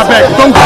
beg, don't go.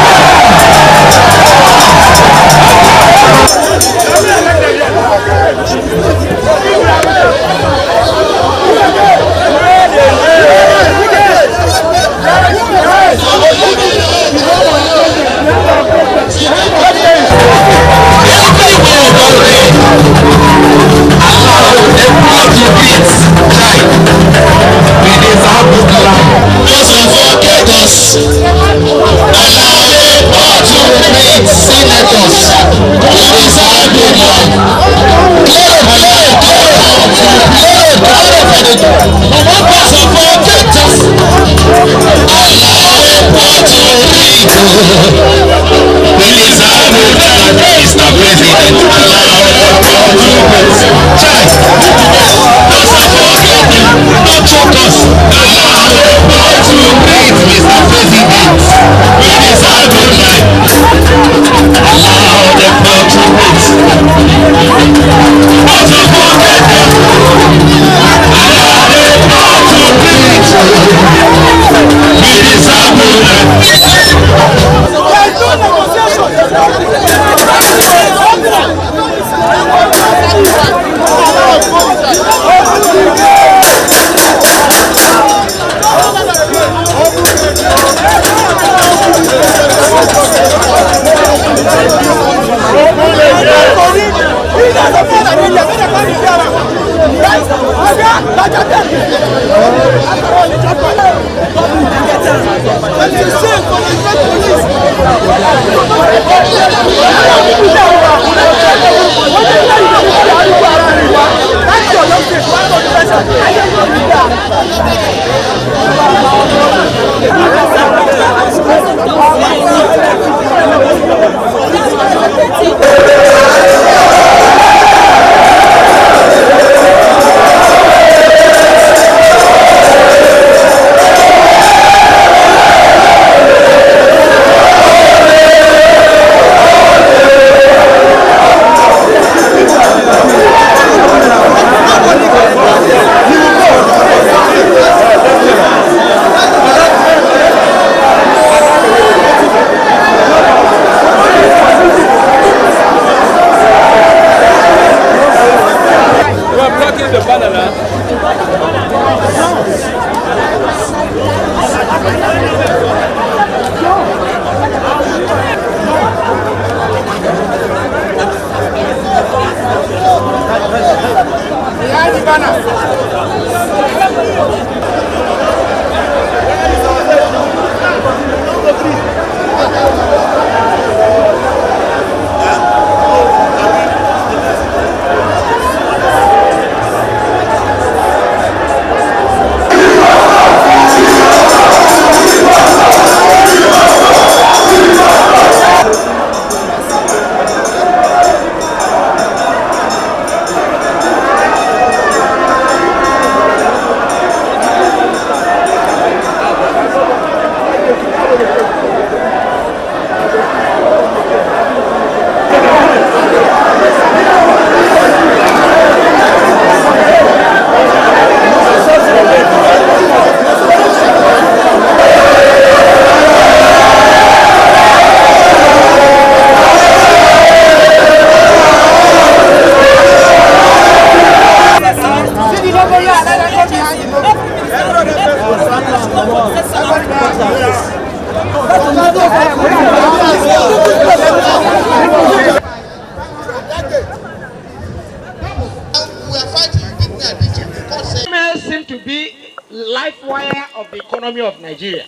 Seem to be life wire of the economy of Nigeria,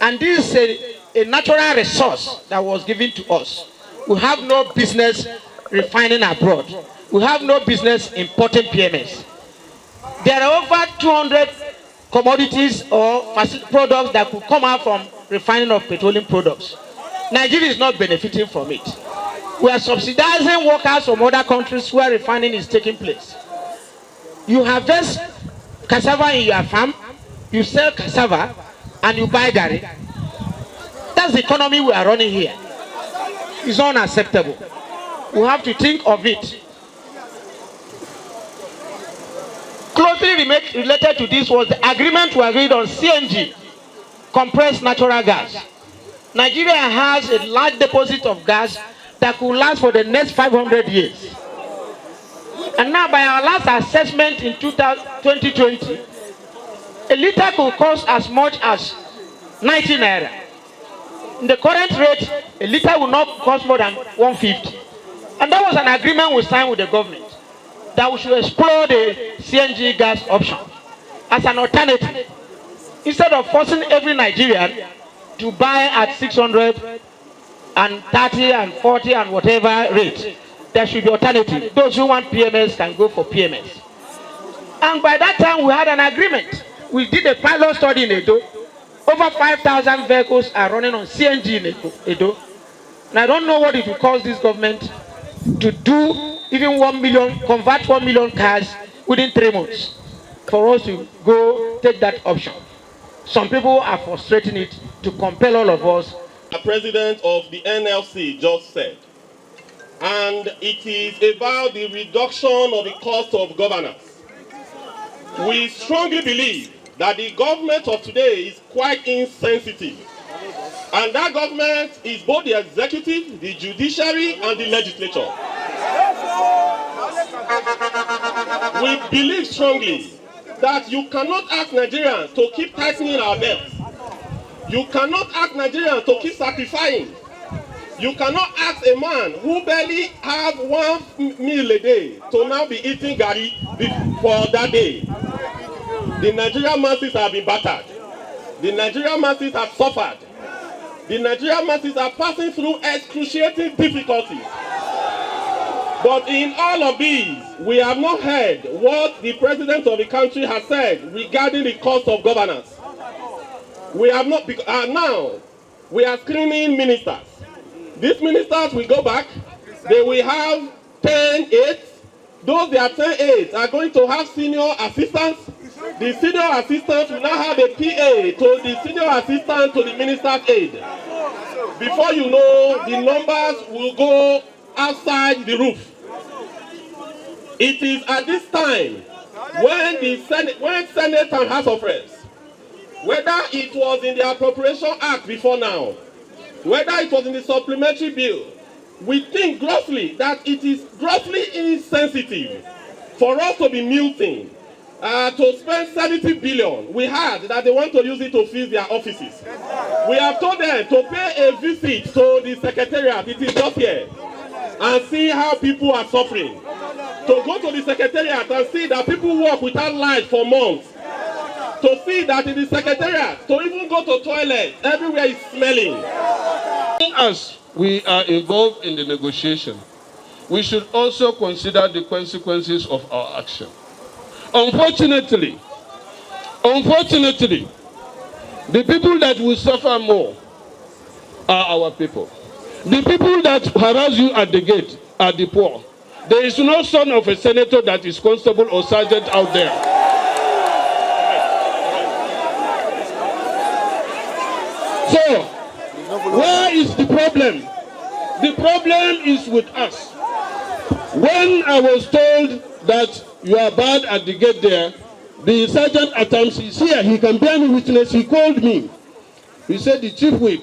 and this is a natural resource that was given to us. We have no business refining abroad. We have no business importing PMS. There are over 200 commodities or products that could come out from refining of petroleum products. Nigeria is not benefiting from it. We are subsidizing workers from other countries where refining is taking place. You harvest cassava in your farm, you sell cassava, and you buy garri. That's the economy we are running here. It's unacceptable. We have to think of it. Closely related to this was the agreement we agreed on CNG, compressed natural gas. Nigeria has a large deposit of gas that could last for the next 500 years. And now by our last assessment in 2020, a liter could cost as much as 90 naira. In the current rate, a liter will not cost more than 150. And that was an agreement we signed with the government, that we should explore the CNG gas option as an alternative. Instead of forcing every Nigerian to buy at 600 and 30 and 40 and whatever rate, there should be alternative. Those who want PMS can go for PMS. And by that time, we had an agreement. We did a pilot study in Edun. Over 5,000 vehicles are running on CNG in Edun. And I don't know what it will cost this government to do even 1 million, convert 1 million cars within 3 months for us to go take that option. Some people are frustrating it to compel all of us. The president of the NLC just said, and it is about the reduction of the cost of governance. We strongly believe that the government of today is quite insensitive. And that government is both the executive, the judiciary, and the legislature. We believe strongly that you cannot ask Nigerians to keep tightening our belts. You cannot ask Nigerians to keep sacrificing. You cannot ask a man who barely have 1 meal a day to now be eating garri for that day. The Nigerian masses have been battered. The Nigerian masses have suffered. The Nigerian masses are passing through excruciating difficulties. But in all of these, we have not heard what the president of the country has said regarding the cost of governance. We have not, now we are screening ministers. These ministers will go back, they will have 10 aides. Those that are 10 aides are going to have senior assistants. The senior assistant will now have a PA to the senior assistant to the minister's aide. Before you know, the numbers will go outside the roof. It is at this time when the Senate and House of Reps, whether it was in the Appropriation Act before now, whether it was in the supplementary bill, we think grossly that it is grossly insensitive for us to be muting, to spend 70 billion. We heard that they want to use it to fill their offices. We have told them to pay a visit to the secretariat, it is just here, and see how people are suffering. To go to the secretariat and see that people work without light for months. To see that in the secretariat, to even go to toilet, everywhere is smelling. As we are involved in the negotiation, we should also consider the consequences of our action. Unfortunately, the people that will suffer more are our people. The people that harass you at the gate are the poor. There is no son of a senator that is constable or sergeant out there. So, where is the problem? The problem is with us. When I was told that you are bad at the gate there, the sergeant at times is here, he can bear me witness, he called me. He said the chief whip,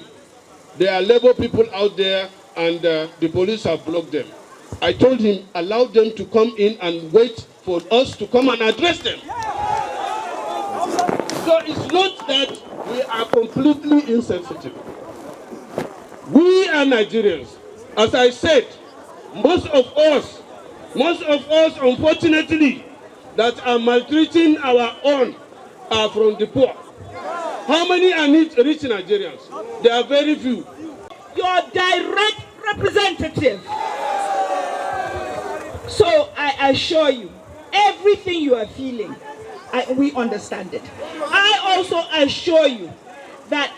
there are labor people out there and the police have blocked them. I told him, allow them to come in and wait for us to come and address them. So it's not that we are completely insensitive. We are Nigerians. As I said, most of us, unfortunately, that are maltreating our own are from the poor. How many are rich Nigerians? There are very few. Your direct representative. So I assure you, everything you are feeling, we understand it. I also assure you that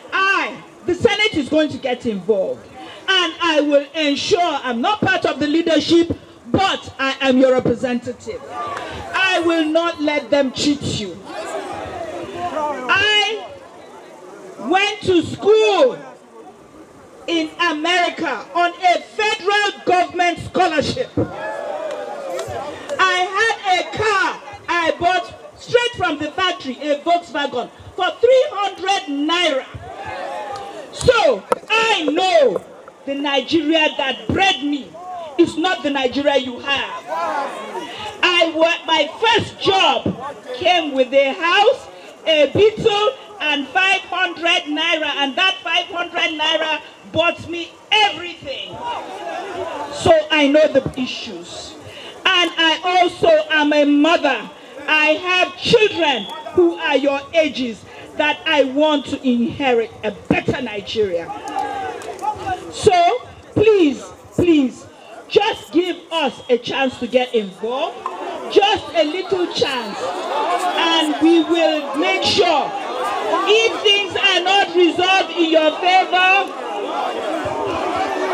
the Senate is going to get involved, and I will ensure I'm not part of the leadership, but I am your representative. I will not let them cheat you. I went to school in America on a federal government scholarship. I had a car I bought straight from the factory, a Volkswagen, for 300 naira. So I I know the Nigeria that bred me is not the Nigeria you have. My first job came with a house, a beetle, and 500 naira, and that 500 naira bought me everything. So I know the issues. And I also am a mother. I have children who are your ages that I want to inherit a better Nigeria. So please, please, just give us a chance to get involved, just a little chance, and we will make sure if things are not resolved in your favor,